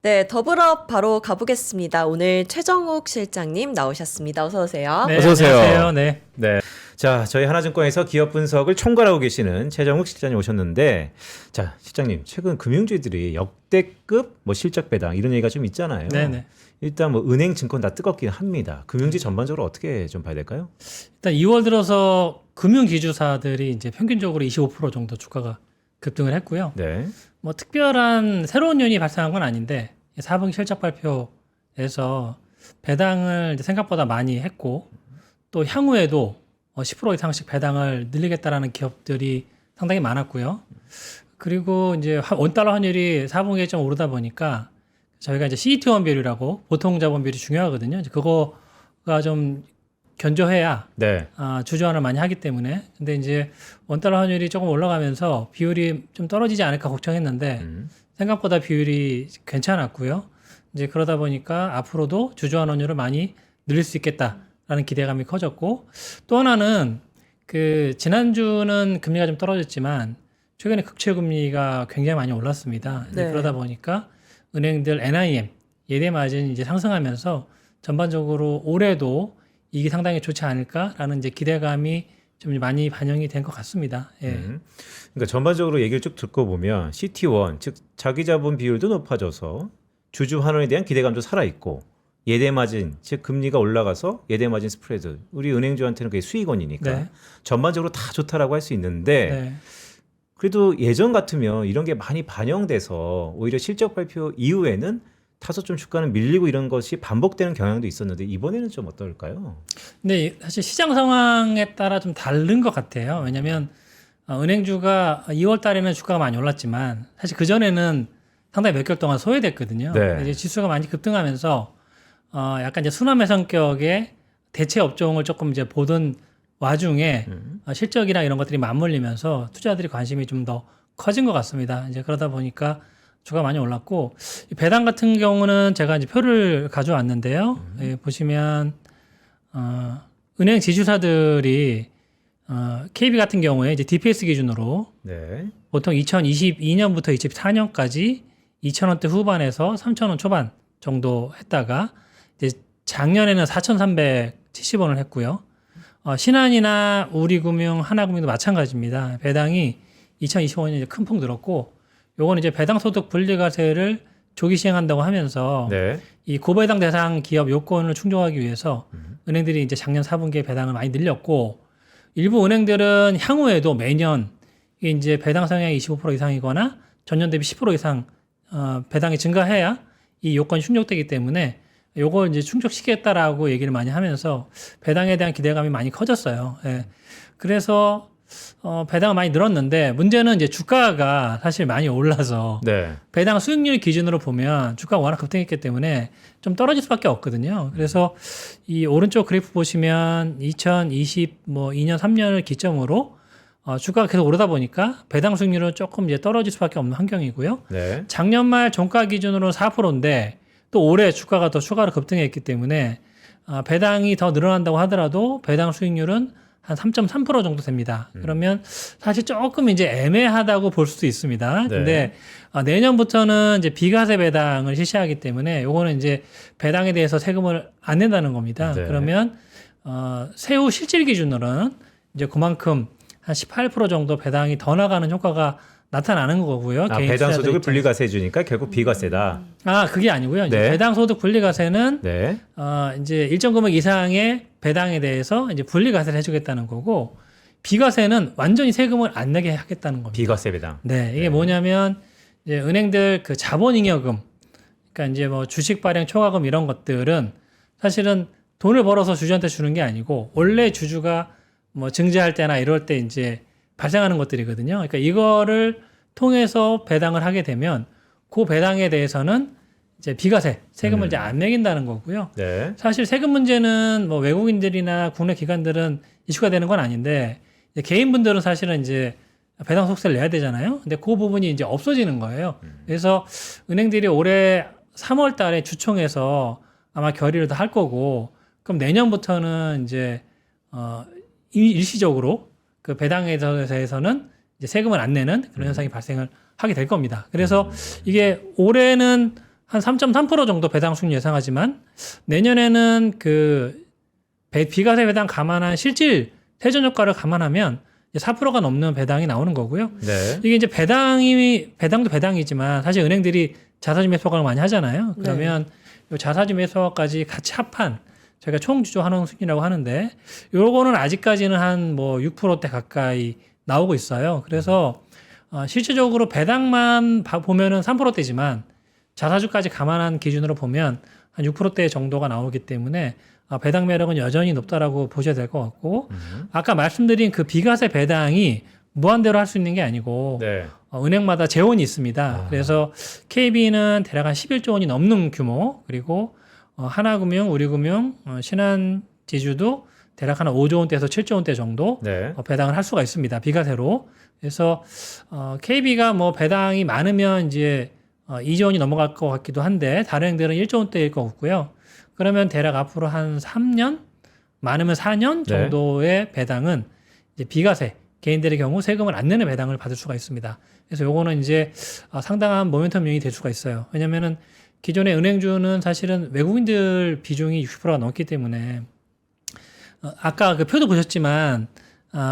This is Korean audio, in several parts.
네, 더불어 바로 가보겠습니다. 오늘 최정욱 실장님 나오셨습니다. 어서 오세요. 네, 어서 오세요. 안녕하세요. 네. 네. 자, 저희 하나증권에서 기업 분석을 총괄하고 계시는 최정욱 실장님 오셨는데, 자, 실장님, 최근 금융주들이 역대급 실적 배당 이런 얘기가 좀 있잖아요. 네네. 일단 은행, 증권 다 뜨겁긴 합니다. 금융주 전반적으로 어떻게 좀 봐야 될까요? 일단 2월 들어서 금융기주사들이 이제 평균적으로 25% 정도 주가가 급등을 했고요. 네. 특별한 새로운 요인이 발생한 건 아닌데 4분기 실적 발표에서 배당을 이제 생각보다 많이 했고 또 향후에도 10% 이상씩 배당을 늘리겠다라는 기업들이 상당히 많았고요. 그리고 이제 원달러 환율이 4분기에 좀 오르다 보니까 저희가 이제 CET1 비율이라고 보통 자본 비율이 중요하거든요. 이제 그거가 좀 견조해야 네. 주주환을 많이 하기 때문에. 근데 이제 원달러 환율이 조금 올라가면서 비율이 좀 떨어지지 않을까 걱정했는데 생각보다 비율이 괜찮았고요. 이제 그러다 보니까 앞으로도 주주환 환율을 많이 늘릴 수 있겠다라는 기대감이 커졌고, 또 하나는 그 지난주는 금리가 좀 떨어졌지만 최근에 국채 금리가 굉장히 많이 올랐습니다. 이제 네. 그러다 보니까 은행들 NIM 예대 마진이 이제 상승하면서 전반적으로 올해도 이게 상당히 좋지 않을까라는 이제 기대감이 좀 많이 반영이 된 것 같습니다. 예. 그러니까 전반적으로 얘기를 쭉 듣고 보면 CT1, 즉 자기 자본 비율도 높아져서 주주 환원에 대한 기대감도 살아있고 예대 마진, 즉 금리가 올라가서 예대 마진 스프레드, 우리 은행주한테는 그게 수익원이니까 네. 전반적으로 다 좋다라고 할 수 있는데 네. 그래도 예전 같으면 이런 게 많이 반영돼서 오히려 실적 발표 이후에는 다소 좀 주가는 밀리고 이런 것이 반복되는 경향도 있었는데 이번에는 좀 어떨까요? 근데 사실 시장 상황에 따라 좀 다른 것 같아요. 왜냐하면 은행주가 2월 달에는 주가가 많이 올랐지만 사실 그 전에는 상당히 몇 개월 동안 소외됐거든요. 네. 이제 지수가 많이 급등하면서 약간 이제 순환매 성격의 대체 업종을 조금 이제 보던 와중에 실적이랑 이런 것들이 맞물리면서 투자들이 관심이 좀 더 커진 것 같습니다. 이제 그러다 보니까 주가 많이 올랐고, 이 배당 같은 경우는 제가 이제 표를 가져왔는데요. 예, 보시면 은행 지주사들이 KB 같은 경우에 이제 DPS 기준으로 네. 보통 2022년부터 24년까지 2,000원대 후반에서 3,000원 초반 정도 했다가 이제 작년에는 4,370원을 했고요. 신한이나 우리금융, 하나금융도 마찬가지입니다. 배당이 2025년에 이제 큰 폭 늘었고, 요거는 이제 배당소득 분리과세를 조기 시행한다고 하면서 네. 이 고배당 대상 기업 요건을 충족하기 위해서 은행들이 이제 작년 4분기에 배당을 많이 늘렸고, 일부 은행들은 향후에도 매년 이게 이제 배당 성향이 25% 이상이거나 전년 대비 10% 이상 배당이 증가해야 이 요건이 충족되기 때문에 요걸 이제 충족시키겠다라고 얘기를 많이 하면서 배당에 대한 기대감이 많이 커졌어요. 예. 그래서 배당은 많이 늘었는데 문제는 이제 주가가 사실 많이 올라서 네. 배당 수익률 기준으로 보면 주가가 워낙 급등했기 때문에 좀 떨어질 수밖에 없거든요. 그래서 이 오른쪽 그래프 보시면 2022년 3년을 기점으로 주가가 계속 오르다 보니까 배당 수익률은 조금 이제 떨어질 수밖에 없는 환경이고요. 네. 작년 말 종가 기준으로 4%인데 또 올해 주가가 더 추가로 급등했기 때문에 배당이 더 늘어난다고 하더라도 배당 수익률은 한 3.3% 정도 됩니다. 그러면 사실 조금 이제 애매하다고 볼 수도 있습니다. 근데 내년부터는 이제 비과세 배당을 실시하기 때문에 요거는 이제 배당에 대해서 세금을 안 낸다는 겁니다. 네. 그러면 세후 실질 기준으로는 이제 그만큼 한 18% 정도 배당이 더 나가는 효과가 나타나는 거고요. 개인 배당 소득을 투자자 분리과세 해주니까 결국 비과세다. 그게 아니고요. 이제 네. 배당 소득 분리과세는 네. 이제 일정 금액 이상의 배당에 대해서 이제 분리과세를 해주겠다는 거고, 비과세는 완전히 세금을 안 내게 하겠다는 겁니다. 비과세 배당. 네, 이게 뭐냐면 이제 은행들 그 자본잉여금, 그러니까 이제 뭐 주식 발행 초과금 이런 것들은 사실은 돈을 벌어서 주주한테 주는 게 아니고 원래 주주가 뭐 증자할 때나 이럴 때 이제 발생하는 것들이거든요. 그러니까 이거를 통해서 배당을 하게 되면 그 배당에 대해서는 이제 비과세 세금을 이제 안 매긴다는 거고요. 네. 사실 세금 문제는 뭐 외국인들이나 국내 기관들은 이슈가 되는 건 아닌데 이제 개인분들은 사실은 이제 배당 소득세를 내야 되잖아요. 근데 그 부분이 이제 없어지는 거예요. 그래서 은행들이 올해 3월 달에 주총에서 아마 결의를 다 할 거고, 그럼 내년부터는 이제 일시적으로 그 배당에 대해서는 이제 세금을 안 내는 그런 현상이 발생을 하게 될 겁니다. 그래서 이게 올해는 한 3.3% 정도 배당 수익 예상하지만 내년에는 그 비과세 배당 감안한 실질 세전 효과를 감안하면 이제 4%가 넘는 배당이 나오는 거고요. 네. 이게 이제 배당도 배당이지만 사실 은행들이 자사주 매수학을 많이 하잖아요. 그러면 이 자사주 매수학까지 같이 합한 저희가 총주주 환원 수익이라고 하는데 요거는 아직까지는 한 뭐 6%대 가까이 나오고 있어요. 그래서 실질적으로 배당만 보면은 3%대지만 자사주까지 감안한 기준으로 보면 한 6%대 정도가 나오기 때문에 배당 매력은 여전히 높다라고 보셔야 될 것 같고 아까 말씀드린 그 비과세 배당이 무한대로 할 수 있는 게 아니고 네. 은행마다 재원이 있습니다. 그래서 KB는 대략 한 11조 원이 넘는 규모 그리고 하나금융, 우리금융, 신한지주도 대략 한 5조 원대에서 7조 원대 정도 네. 배당을 할 수가 있습니다. 비과세로. 그래서 KB가 뭐 배당이 많으면 이제 2조 원이 넘어갈 것 같기도 한데 다른 은행들은 1조 원대일 것 같고요. 그러면 대략 앞으로 한 3년, 많으면 4년 정도의 배당은 이제 비과세, 개인들의 경우 세금을 안 내는 배당을 받을 수가 있습니다. 그래서 요거는 이제 상당한 모멘텀 요인이 될 수가 있어요. 왜냐면은 기존의 은행주는 사실은 외국인들 비중이 60%가 넘기 때문에 아까 그 표도 보셨지만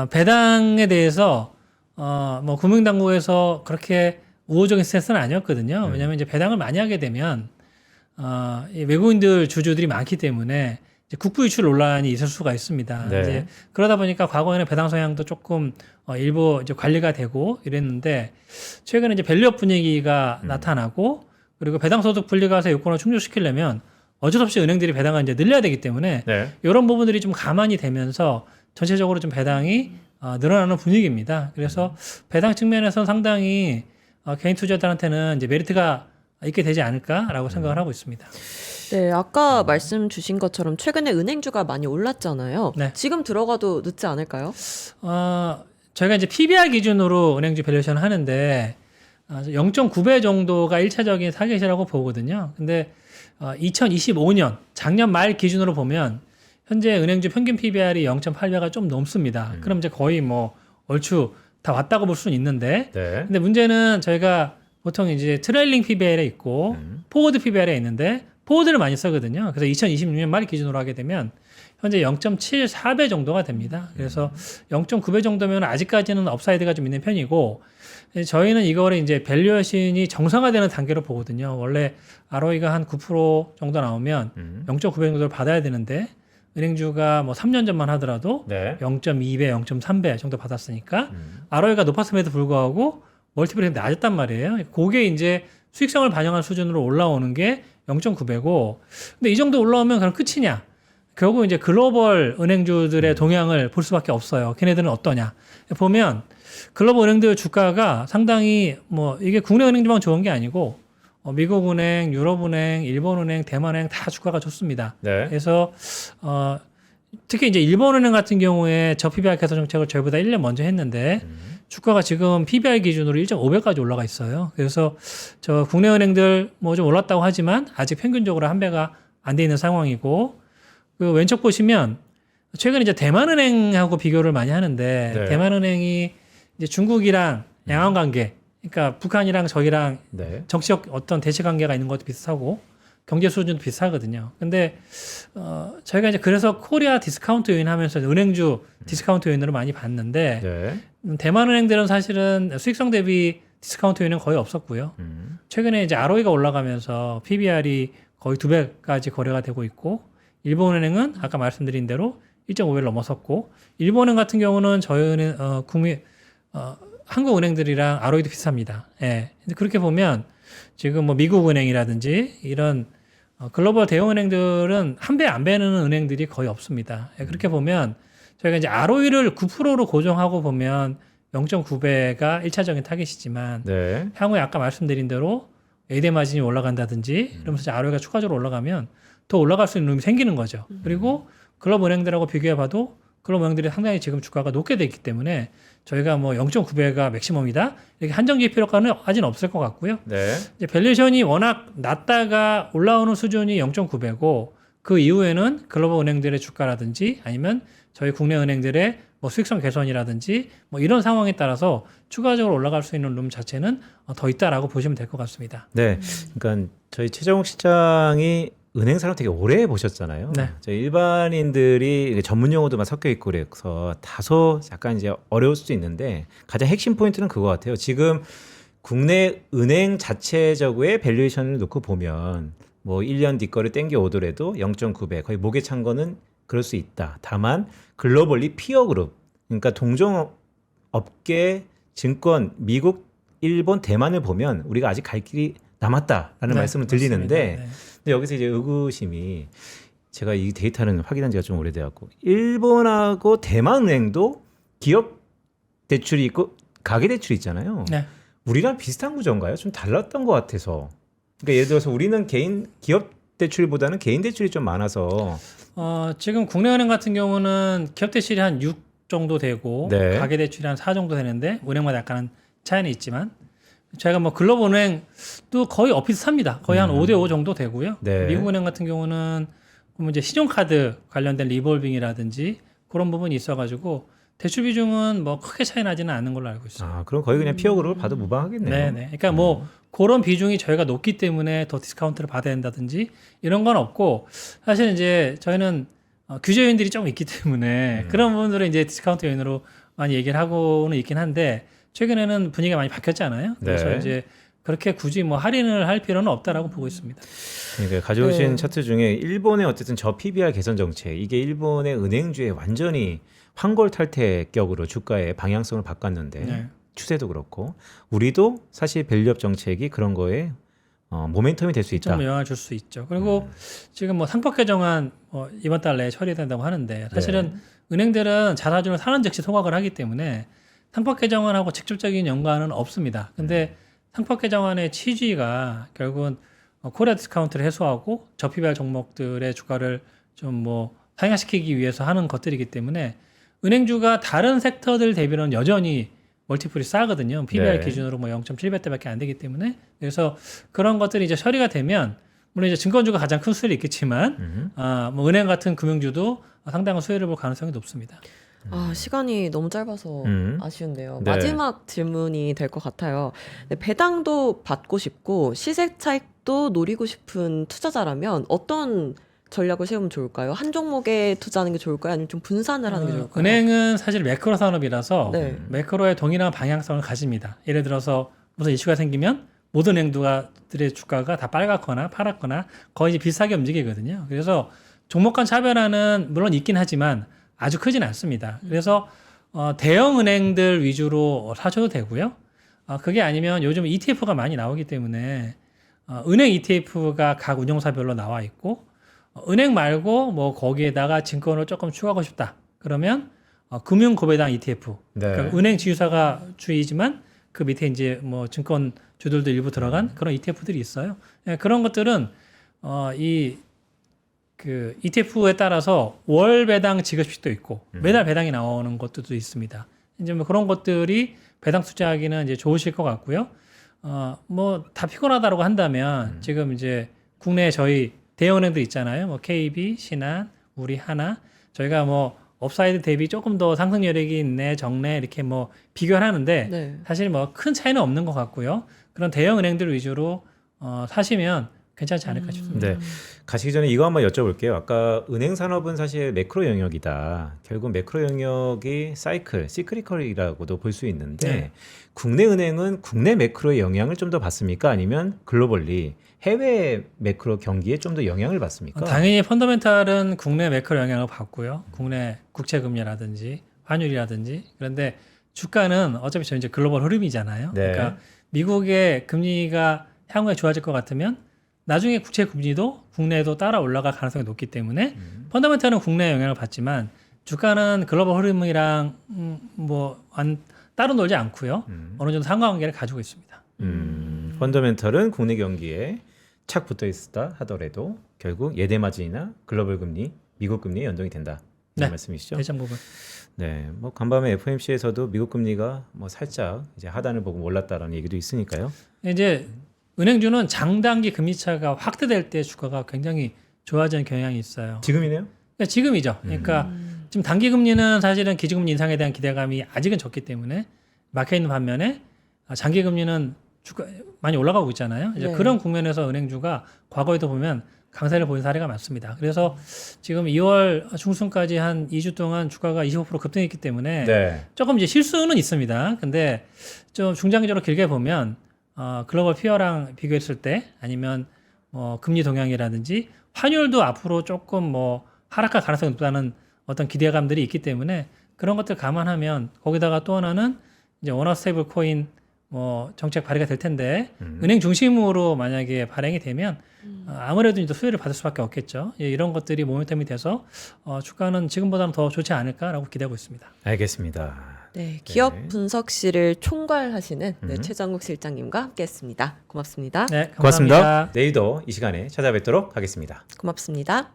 배당에 대해서 뭐 금융당국에서 그렇게 우호적인 스탠스는 아니었거든요. 왜냐하면 이제 배당을 많이 하게 되면 이 외국인들 주주들이 많기 때문에 이제 국부 유출 논란이 있을 수가 있습니다. 네. 이제 그러다 보니까 과거에는 배당 성향도 조금 일부 이제 관리가 되고 이랬는데 최근에 이제 밸류업 분위기가 나타나고 그리고 배당 소득 분리과세 요건을 충족시키려면 어쩔 수 없이 은행들이 배당을 이제 늘려야 되기 때문에 네. 이런 부분들이 좀 가만히 되면서 전체적으로 좀 배당이 늘어나는 분위기입니다. 그래서 배당 측면에서 상당히 개인 투자자들한테는 이제 메리트가 있게 되지 않을까라고 생각을 하고 있습니다. 네, 아까 말씀 주신 것처럼 최근에 은행주가 많이 올랐잖아요. 네. 지금 들어가도 늦지 않을까요? 저희가 이제 PBR 기준으로 은행주 밸류에이션을 하는데 0.9배 정도가 1차적인 타겟이라고 보거든요. 근데 2025년 작년 말 기준으로 보면 현재 은행주 평균 PBR이 0.8배가 좀 넘습니다. 그럼 이제 거의 뭐 얼추 다 왔다고 볼 수는 있는데 네. 근데 문제는 저희가 보통 이제 트레일링 PBR에 있고 포워드 PBR에 있는데 포워드를 많이 쓰거든요. 그래서 2026년 말 기준으로 하게 되면 현재 0.74배 정도가 됩니다. 그래서 0.9배 정도면 아직까지는 업사이드가 좀 있는 편이고 저희는 이거를 이제 밸류에이션이 정상화되는 단계로 보거든요. 원래 ROE가 한 9% 정도 나오면 0.9배 정도를 받아야 되는데 은행주가 뭐 3년 전만 하더라도 네. 0.2배, 0.3배 정도 받았으니까 ROE가 높았음에도 불구하고 멀티플이 낮았단 말이에요. 그게 이제 수익성을 반영한 수준으로 올라오는 게 0.9배고 근데 이 정도 올라오면 그럼 끝이냐? 결국 이제 글로벌 은행주들의 동향을 볼 수밖에 없어요. 걔네들은 어떠냐? 보면 글로벌 은행들 주가가 상당히 뭐 이게 국내 은행주만 좋은 게 아니고 미국 은행, 유럽 은행, 일본 은행, 대만 은행 다 주가가 좋습니다. 네. 그래서 특히 이제 일본 은행 같은 경우에 저 PBR 개선 정책을 저희보다 1년 먼저 했는데 주가가 지금 PBR 기준으로 1.5배까지 올라가 있어요. 그래서 저 국내 은행들 뭐 좀 올랐다고 하지만 아직 평균적으로 한 배가 안 돼 있는 상황이고 그 왼쪽 보시면 최근에 이제 대만은행하고 비교를 많이 하는데 네. 대만은행이 이제 중국이랑 양안 관계, 그러니까 북한이랑 저희랑 네. 정치적 어떤 대치 관계가 있는 것도 비슷하고 경제 수준도 비슷하거든요. 근데 저희가 이제 그래서 코리아 디스카운트 요인 하면서 은행주 디스카운트 요인으로 많이 봤는데 네. 대만은행들은 사실은 수익성 대비 디스카운트 요인은 거의 없었고요. 최근에 이제 ROE가 올라가면서 PBR이 거의 2배까지 거래가 되고 있고 일본은행은 아까 말씀드린 대로 1.5배를 넘어섰고 일본은행 같은 경우는 저희 은행 한국 은행들이랑 ROE도 비슷합니다. 예. 근데 그렇게 보면 지금 뭐 미국 은행이라든지 이런 글로벌 대형 은행들은 한 배 안 배는 은행들이 거의 없습니다. 예. 그렇게 보면 저희가 이제 ROE를 9%로 고정하고 보면 0.9배가 1차적인 타겟이지만 네. 향후에 아까 말씀드린 대로 A대 마진이 올라간다든지 이러면서 이제 ROE가 추가적으로 올라가면 더 올라갈 수 있는 룸이 생기는 거죠. 그리고 글로벌 은행들하고 비교해봐도 글로벌 은행들이 상당히 지금 주가가 높게 돼 있기 때문에 저희가 뭐 0.9배가 맥시멈이다 이렇게 한정지을 필요까지는 아직은 없을 것 같고요. 네. 이제 밸류에이션이 워낙 낮다가 올라오는 수준이 0.9배고 그 이후에는 글로벌 은행들의 주가라든지 아니면 저희 국내 은행들의 뭐 수익성 개선이라든지 뭐 이런 상황에 따라서 추가적으로 올라갈 수 있는 룸 자체는 더 있다라고 보시면 될 것 같습니다. 네, 그러니까 저희 최정욱 실장이 은행 산업 되게 오래 보셨잖아요. 네. 저희 일반인들이 전문 용어도 막 섞여 있고 그래서 다소 약간 이제 어려울 수도 있는데 가장 핵심 포인트는 그거 같아요. 지금 국내 은행 자체적으로의 밸류에이션을 놓고 보면 뭐 1년 뒤 거를 땡겨 오더라도 0.9배 거의 목에 찬 거는 그럴 수 있다. 다만 글로벌리 피어 그룹 그러니까 동종 업계 증권 미국, 일본, 대만을 보면 우리가 아직 갈 길이 남았다라는 네, 말씀을 들리는데 맞습니다. 네. 근데 여기서 이제 의구심이 제가 이 데이터는 확인한 지가 좀 오래돼갖고 일본하고 대만은행도 기업 대출이 있고 가계 대출이 있잖아요. 네. 우리랑 비슷한 구조인가요? 좀 달랐던 것 같아서. 그러니까 예를 들어서 우리는 기업 대출보다는 개인 대출이 좀 많아서 지금 국내은행 같은 경우는 기업 대출이 한 6 정도 되고 네. 가계 대출이 한 4 정도 되는데 은행마다 약간 차이는 있지만 저희가 뭐 글로벌 은행도 거의 비슷합니다. 거의 한 5대5 정도 되고요. 네. 미국 은행 같은 경우는 뭐 이제 신용카드 관련된 리볼빙이라든지 그런 부분이 있어가지고 대출 비중은 뭐 크게 차이 나지는 않는 걸로 알고 있어요. 아, 그럼 거의 그냥 피어 그룹을 봐도 무방하겠네요. 네네. 그러니까 뭐 그런 비중이 저희가 높기 때문에 더 디스카운트를 받아야 된다든지 이런 건 없고 사실 이제 저희는 규제 요인들이 좀 있기 때문에 그런 부분들은 이제 디스카운트 요인으로 많이 얘기를 하고는 있긴 한데 최근에는 분위기가 많이 바뀌었잖아요. 그래서 네. 이제 그렇게 굳이 뭐 할인을 할 필요는 없다라고 보고 있습니다. 그러니까 가져오신 네. 차트 중에 일본의 어쨌든 저 PBR 개선 정책 이게 일본의 은행주에 완전히 환골탈태격으로 주가의 방향성을 바꿨는데 네. 추세도 그렇고 우리도 사실 밸류업 정책이 그런 거에 모멘텀이 될 수 있다. 좀 영향을 줄 수 있죠. 그리고 지금 뭐 상법 개정안 이번 달 내에 처리된다고 하는데 사실은 은행들은 자사주를 사는 즉시 소각을 하기 때문에 상법 개정안하고 직접적인 연관은 없습니다. 근데 상법 개정안의 취지가 결국은 코리아 디스카운트를 해소하고 저PBR 종목들의 주가를 좀 뭐 상향시키기 위해서 하는 것들이기 때문에 은행주가 다른 섹터들 대비로는 여전히 멀티플이 싸거든요. PBR 네. 기준으로 뭐 0.7배대밖에 안 되기 때문에 그래서 그런 것들이 이제 처리가 되면 물론 이제 증권주가 가장 큰 수혜를 있겠지만 뭐 은행 같은 금융주도 상당한 수혜를 볼 가능성이 높습니다. 시간이 너무 짧아서 아쉬운데요. 네. 마지막 질문이 될 것 같아요. 네, 배당도 받고 싶고 시세 차익도 노리고 싶은 투자자라면 어떤 전략을 세우면 좋을까요? 한 종목에 투자하는 게 좋을까요? 아니면 좀 분산을 하는 게 좋을까요? 은행은 사실 매크로 산업이라서 네. 매크로의 동일한 방향성을 가집니다. 예를 들어서 무슨 이슈가 생기면 모든 은행들의 주가가 다 빨갛거나 파랗거나 거의 이제 비슷하게 움직이거든요. 그래서 종목 간 차별화는 물론 있긴 하지만 아주 크진 않습니다. 그래서 대형 은행들 위주로 사셔도 되고요. 그게 아니면 요즘 ETF가 많이 나오기 때문에 은행 ETF가 각 운용사별로 나와 있고 은행 말고 뭐 거기에다가 증권을 조금 추가하고 싶다. 그러면 금융 고배당 ETF. 네. 그러니까 은행 지주사가 주이지만 그 밑에 이제 뭐 증권 주들도 일부 들어간 그런 ETF들이 있어요. 예, 그런 것들은 그 ETF에 따라서 월 배당 지급식도 있고 매달 배당이 나오는 것들도 있습니다. 이제 뭐 그런 것들이 배당 투자하기는 이제 좋으실 것 같고요. 뭐 다 피곤하다고 한다면 지금 이제 국내 저희 대형은행들 있잖아요. 뭐 KB, 신한, 우리 하나. 저희가 뭐 업사이드 대비 조금 더 상승 여력이 있네, 적네 이렇게 뭐 비교를 하는데 네. 사실 뭐 큰 차이는 없는 것 같고요. 그런 대형 은행들 위주로 사시면 괜찮지 않을까 싶습니다. 네. 가시기 전에 이거 한번 여쭤볼게요. 아까 은행 산업은 사실 매크로 영역이다. 결국 매크로 영역이 사이클, 시크리컬이라고도 볼 수 있는데 네. 국내 은행은 국내 매크로의 영향을 좀 더 받습니까? 아니면 글로벌리 해외 매크로 경기에 좀 더 영향을 받습니까? 당연히 펀더멘탈은 국내 매크로 영향을 받고요. 국내 국채 금리라든지 환율이라든지. 그런데 주가는 어차피 저 이제 글로벌 흐름이잖아요. 네. 그러니까 미국의 금리가 향후에 좋아질 것 같으면 나중에 국채 금리도 국내에도 따라 올라갈 가능성이 높기 때문에 펀더멘탈은 국내 영향을 받지만 주가는 글로벌 흐름이랑 따로 놀지 않고요. 어느 정도 상관관계를 가지고 있습니다. 펀더멘털은 국내 경기에 착 붙어 있다 하더라도 결국 예대 마진이나 글로벌 금리, 미국 금리에 연동이 된다. 이런 네. 말씀이시죠? 대장 부분. 네, 뭐 간밤에 FOMC에서도 미국 금리가 뭐 살짝 이제 하단을 보고 올랐다라는 얘기도 있으니까요. 이제 은행주는 장단기 금리 차가 확대될 때 주가가 굉장히 좋아지는 경향이 있어요. 지금이네요? 그러니까 지금이죠. 그러니까 지금 단기 금리는 사실은 기준금리 인상에 대한 기대감이 아직은 적기 때문에 막혀 있는 반면에 장기 금리는 주가 많이 올라가고 있잖아요. 이제 네. 그런 국면에서 은행주가 과거에도 보면 강세를 보인 사례가 많습니다. 그래서 지금 2월 중순까지 한 2주 동안 주가가 25% 급등했기 때문에 네. 조금 이제 실수는 있습니다. 근데 좀 중장기적으로 길게 보면 글로벌 피어랑 비교했을 때 아니면 뭐 금리 동향이라든지 환율도 앞으로 조금 뭐 하락할 가능성이 높다는 어떤 기대감들이 있기 때문에 그런 것들 감안하면 거기다가 또 하나는 이제 원화 스테이블 코인 뭐 정책 발의가 될 텐데 은행 중심으로 만약에 발행이 되면 아무래도 이제 수혜를 받을 수밖에 없겠죠. 예, 이런 것들이 모멘텀이 돼서 주가는 지금보다는 더 좋지 않을까라고 기대하고 있습니다. 알겠습니다. 네, 기업 분석실을 총괄하시는 네, 최정국 실장님과 함께했습니다. 고맙습니다. 네, 고맙습니다. 감사합니다. 내일도 이 시간에 찾아뵙도록 하겠습니다. 고맙습니다.